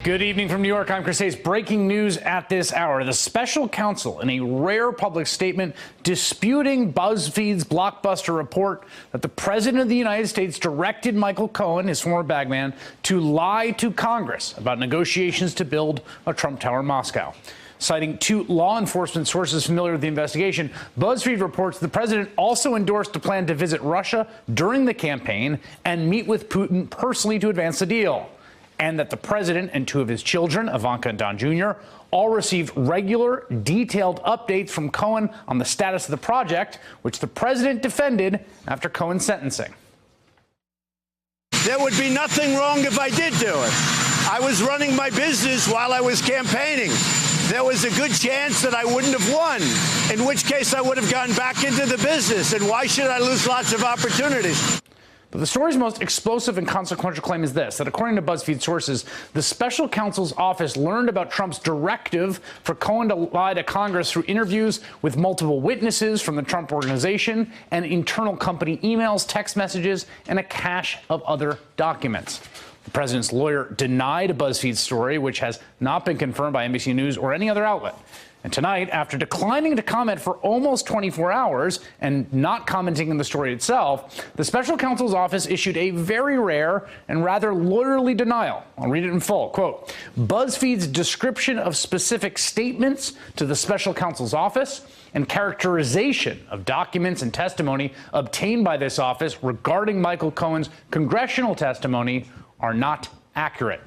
Good evening from New York. I'm Chris Hayes. Breaking news at this hour. The special counsel, in a rare public statement, disputing BuzzFeed's blockbuster report that the president of the United States directed Michael Cohen, his former bagman, to lie to Congress about negotiations to build a Trump Tower in Moscow. Citing two law enforcement sources familiar with the investigation, BuzzFeed reports the president also endorsed a plan to visit Russia during the campaign and meet with Putin personally to advance the deal, and that the president and two of his children, Ivanka and Don Jr., all received regular, detailed updates from Cohen on the status of the project, which the president defended after Cohen's sentencing. There would be nothing wrong if I did do it. I was running my business while I was campaigning. There was a good chance that I wouldn't have won, in which case I would have gone back into the business. And why should I lose lots of opportunities? But the story's most explosive and consequential claim is this, that according to BuzzFeed sources, the special counsel's office learned about Trump's directive for Cohen to lie to Congress through interviews with multiple witnesses from the Trump organization and internal company emails, text messages, and a cache of other documents. The president's lawyer denied BuzzFeed's story, which has not been confirmed by NBC News or any other outlet. And tonight, after declining to comment for almost 24 hours and not commenting on the story itself, the special counsel's office issued a very rare and rather lawyerly denial. I'll read it in full. Quote, BuzzFeed's description of specific statements to the special counsel's office and characterization of documents and testimony obtained by this office regarding Michael Cohen's congressional testimony are not accurate.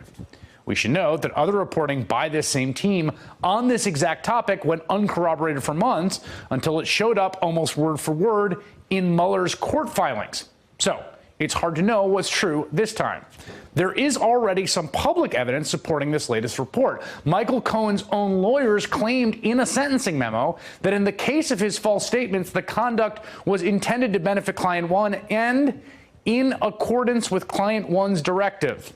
We should note that other reporting by this same team on this exact topic went uncorroborated for months until it showed up almost word for word in Mueller's court filings. So it's hard to know what's true this time. There is already some public evidence supporting this latest report. Michael Cohen's own lawyers claimed in a sentencing memo that in the case of his false statements, the conduct was intended to benefit Client One and in accordance with Client One's directive.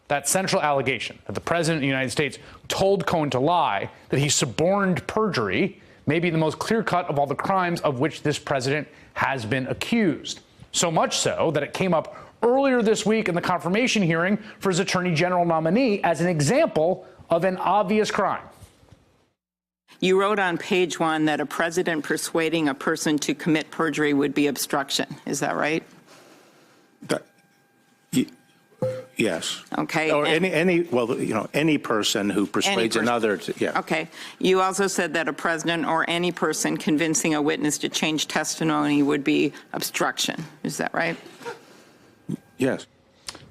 That central allegation that the president of the United States told Cohen to lie, that he suborned perjury, may be the most clear-cut of all the crimes of which this president has been accused. So much so that it came up earlier this week in the confirmation hearing for his attorney general nominee as an example of an obvious crime. You wrote on page 1 that a president persuading a person to commit perjury would be obstruction. Is that right? Yes. Okay. Or any person who persuades another to, yeah. Okay. You also said that a president or any person convincing a witness to change testimony would be obstruction. Is that right? Yes.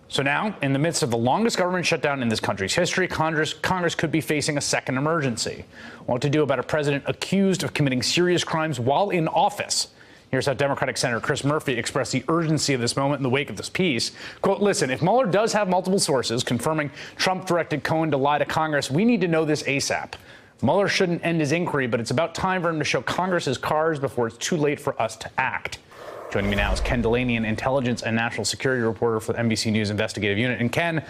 So now, in the midst of the longest government shutdown in this country's history, Congress could be facing a second emergency. What to do about a president accused of committing serious crimes while in office? Here's how Democratic Senator Chris Murphy expressed the urgency of this moment in the wake of this piece. Quote, listen, if Mueller does have multiple sources confirming Trump directed Cohen to lie to Congress, we need to know this ASAP. Mueller shouldn't end his inquiry, but it's about time for him to show Congress his cards before it's too late for us to act. Joining me now is Ken Delaney, an intelligence and national security reporter for the NBC News investigative unit. And Ken,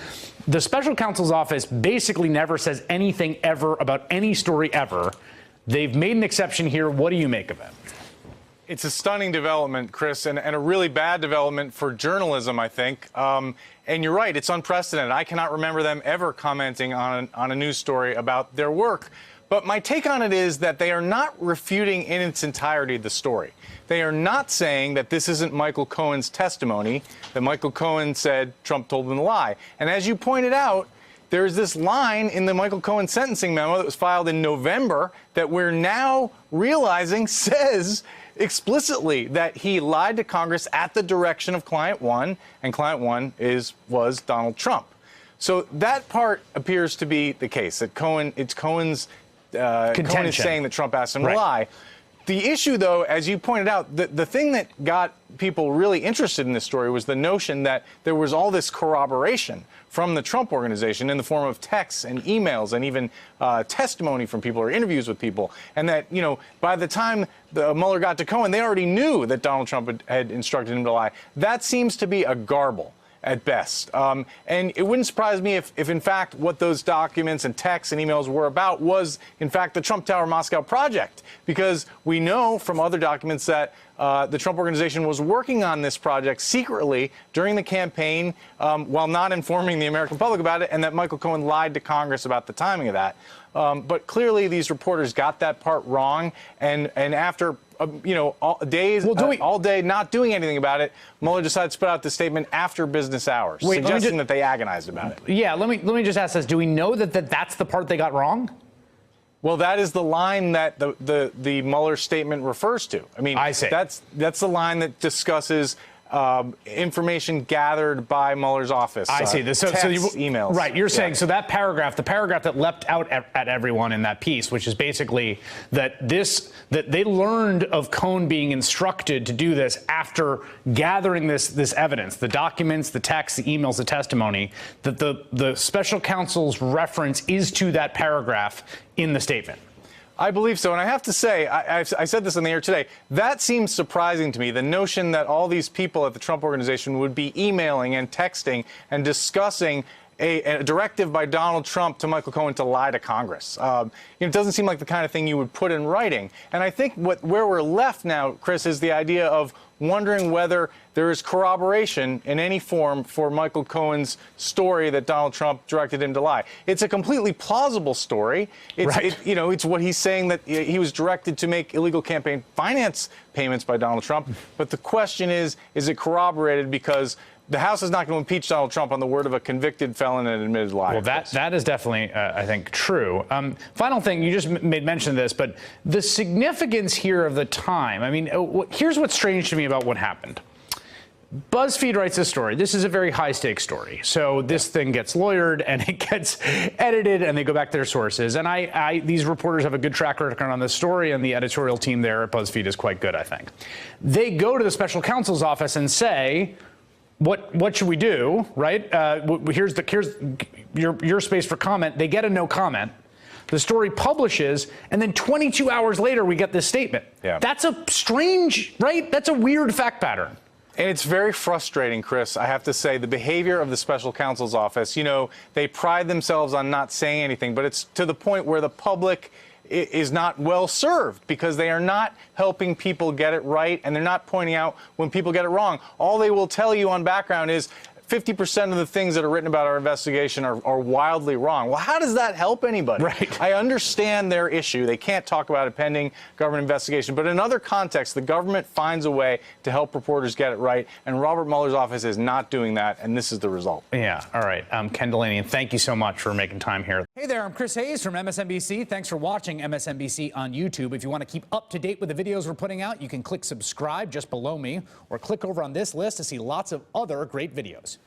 the special counsel's office basically never says anything ever about any story ever. They've made an exception here. What do you make of it? It's a stunning development, Chris, and a really bad development for journalism, I think. And you're right, it's unprecedented. I cannot remember them ever commenting on a news story about their work. But my take on it is that they are not refuting in its entirety the story. They are not saying that this isn't Michael Cohen's testimony, that Michael Cohen said Trump told him to lie. And as you pointed out, there's this line in the Michael Cohen sentencing memo that was filed in November that we're now realizing says explicitly that he lied to Congress at the direction of Client One, and Client One was Donald Trump. So that part appears to be the case, that Cohen is saying that Trump asked him to lie. The issue, though, as you pointed out, the thing that got people really interested in this story was the notion that there was all this corroboration from the Trump organization in the form of texts and emails and even testimony from people or interviews with people. And that, you know, by the time Mueller got to Cohen, they already knew that Donald Trump had instructed him to lie. That seems to be a garble. at best. And it wouldn't surprise me if in fact what those documents and texts and emails were about was in fact the Trump Tower Moscow project, because we know from other documents that the Trump Organization was working on this project secretly during the campaign while not informing the American public about it, and that Michael Cohen lied to Congress about the timing of that. But clearly these reporters got that part wrong, and after all day not doing anything about it, Mueller decided to put out this statement after business hours, suggesting that they agonized about it. Yeah, let me just ask this: do we know that that's the part they got wrong? Well, that is the line that the Mueller statement refers to. I mean, I see. That's the line that discusses information gathered by Mueller's office. I see. Texts, emails. Right. You're saying so that paragraph, the paragraph that leapt out at everyone in that piece, which is basically that they learned of Cohen being instructed to do this after gathering this evidence, the documents, the texts, the emails, the testimony, that the special counsel's reference is to that paragraph in the statement. I believe so. And I have to say, I said this on the air today, that seems surprising to me, the notion that all these people at the Trump Organization would be emailing and texting and discussing a directive by Donald Trump to Michael Cohen to lie to Congress. It doesn't seem like the kind of thing you would put in writing. And I think where we're left now, Chris, is the idea of wondering whether there is corroboration in any form for Michael Cohen's story that Donald Trump directed him to lie. It's a completely plausible story. It's what he's saying, that he was directed to make illegal campaign finance payments by Donald Trump. But the question is it corroborated? Because the House is not going to impeach Donald Trump on the word of a convicted felon and admitted liar. Well, that is definitely, I think, true. Final thing, you just made mention of this, but the significance here of the time. I mean, here's what's strange to me about what happened. BuzzFeed writes this story. This is a very high-stakes story. So this thing gets lawyered, and it gets edited, and they go back to their sources. And these reporters have a good track record on this story, and the editorial team there at BuzzFeed is quite good, I think. They go to the special counsel's office and say, what should we do, right? Here's your space for comment. They get a no comment. The story publishes, and then 22 hours later, we get this statement. Yeah. That's a strange, right? That's a weird fact pattern. And it's very frustrating, Chris, I have to say, the behavior of the special counsel's office. They pride themselves on not saying anything, but it's to the point where the public is not well served because they are not helping people get it right, and they're not pointing out when people get it wrong. All they will tell you on background is 50% of the things that are written about our investigation are wildly wrong. Well, how does that help anybody? Right. I understand their issue. They can't talk about a pending government investigation. But in other contexts, the government finds a way to help reporters get it right. And Robert Mueller's office is not doing that. And this is the result. Yeah. All right. Ken Delaney, thank you so much for making time here. Hey there. I'm Chris Hayes from MSNBC. Thanks for watching MSNBC on YouTube. If you want to keep up to date with the videos we're putting out, you can click subscribe just below me or click over on this list to see lots of other great videos.